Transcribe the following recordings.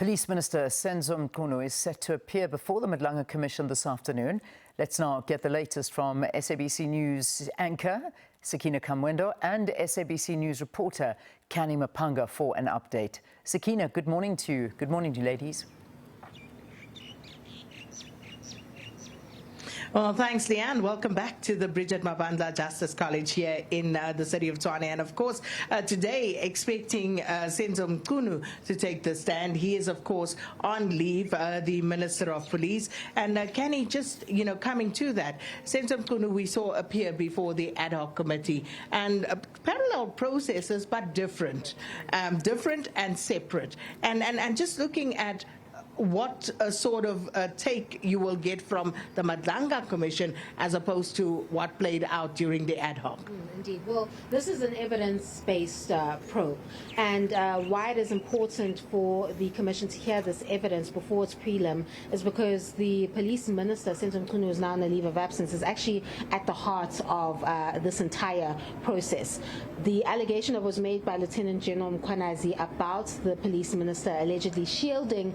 Police Minister Senzo Mchunu is set to appear before the Madlanga Commission this afternoon. Let's now get the latest from SABC News anchor Sakina Kamwendo and SABC News reporter Kani Mapanga for an update. Sakina, good morning to you. Good morning to you, ladies. Well, thanks, Leanne. Welcome back to the Bridget Mabandla Justice College here in the city of Tshwane. And of course, today, expecting Senzo Mchunu to take the stand. He is, of course, on leave, the Minister of Police. And can he just, coming to that, Senzo Mchunu we saw appear before the ad hoc committee. And parallel processes, but different. Different and separate. And just looking at what sort of take you will get from the Madlanga Commission as opposed to what played out during the ad hoc. Indeed. Well, this is an evidence-based probe, and why it is important for the Commission to hear this evidence before its prelim is because the Police Minister, Senzo Mchunu, is now on a leave of absence, is actually at the heart of this entire process. The allegation that was made by Lieutenant General Mkhwanazi about the Police Minister allegedly shielding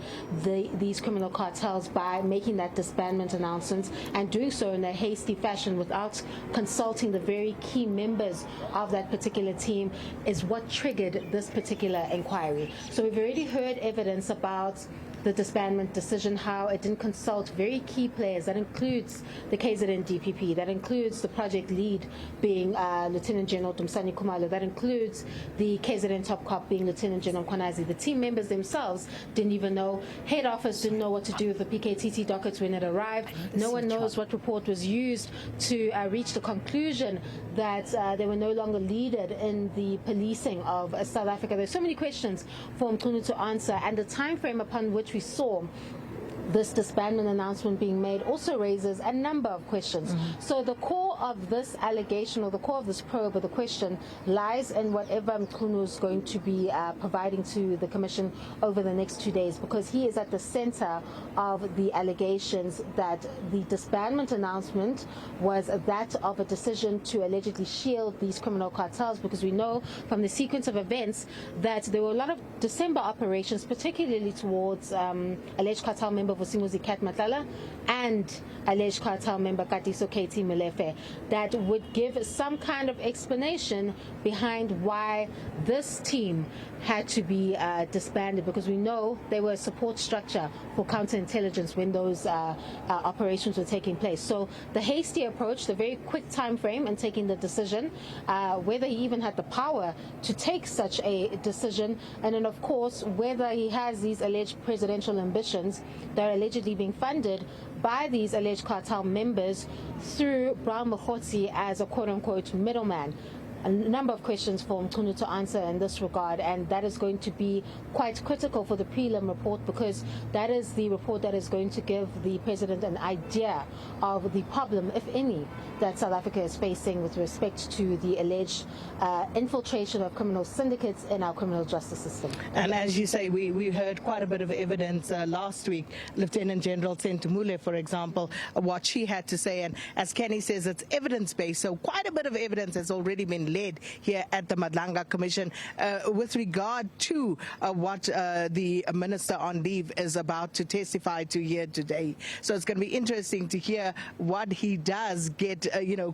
these criminal cartels by making that disbandment announcement and doing so in a hasty fashion without consulting the very key members of that particular team is what triggered this particular inquiry. So we've already heard evidence about the disbandment decision, how it didn't consult very key players. That includes the KZN DPP, that includes the project lead being Lieutenant General Dumsani Khumalo, that includes the KZN top cop being Lieutenant General Mkhwanazi. The team members themselves didn't even know. Head office didn't know what to do with the PKTT dockets when it arrived. No one knows what report was used to reach the conclusion that they were no longer needed in the policing of South Africa. There's so many questions for Mchunu to answer, and the time frame upon which we saw this disbandment announcement being made also raises a number of questions. So the core of this allegation, or the core of this probe, or the question, lies in whatever Mchunu is going to be providing to the Commission over the next 2 days, because he is at the center of the allegations that the disbandment announcement was that of a decision to allegedly shield these criminal cartels, because we know from the sequence of events that there were a lot of December operations, particularly towards alleged cartel member Vusimuzi Kat Matlala and alleged cartel member Katiso KT Molefe, that would give some kind of explanation behind why this team had to be disbanded, because we know they were a support structure for counterintelligence when those operations were taking place. So the hasty approach, the very quick time frame in taking the decision, whether he even had the power to take such a decision, and then of course whether he has these alleged presidential ambitions that are allegedly being funded by these alleged cartel members through Brown Mokhotsi as a quote-unquote middleman. A number of questions for Mchunu to answer in this regard, and that is going to be quite critical for the prelim report, because that is the report that is going to give the President an idea of the problem, if any, that South Africa is facing with respect to the alleged infiltration of criminal syndicates in our criminal justice system. And as you say, we heard quite a bit of evidence last week. Lieutenant General Sentumule, for example, what she had to say, and as Kenny says, it's evidence-based, so quite a bit of evidence has already been led here at the Madlanga Commission with regard to what the Minister on leave is about to testify to here today. So it's going to be interesting to hear what he does get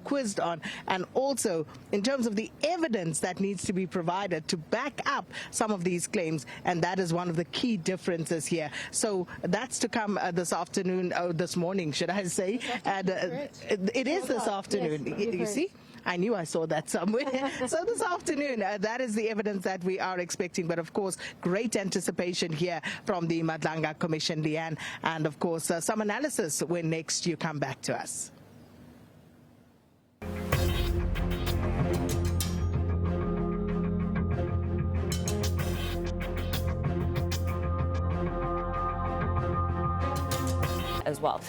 quizzed on, and also in terms of the evidence that needs to be provided to back up some of these claims, and that is one of the key differences here. So that's to come this afternoon, this morning, should I say. And it is this afternoon. Yes, you see? I knew I saw that somewhere. So this afternoon, that is the evidence that we are expecting. But of course, great anticipation here from the Madlanga Commission, Leanne. And of course, some analysis when next you come back to us. As well.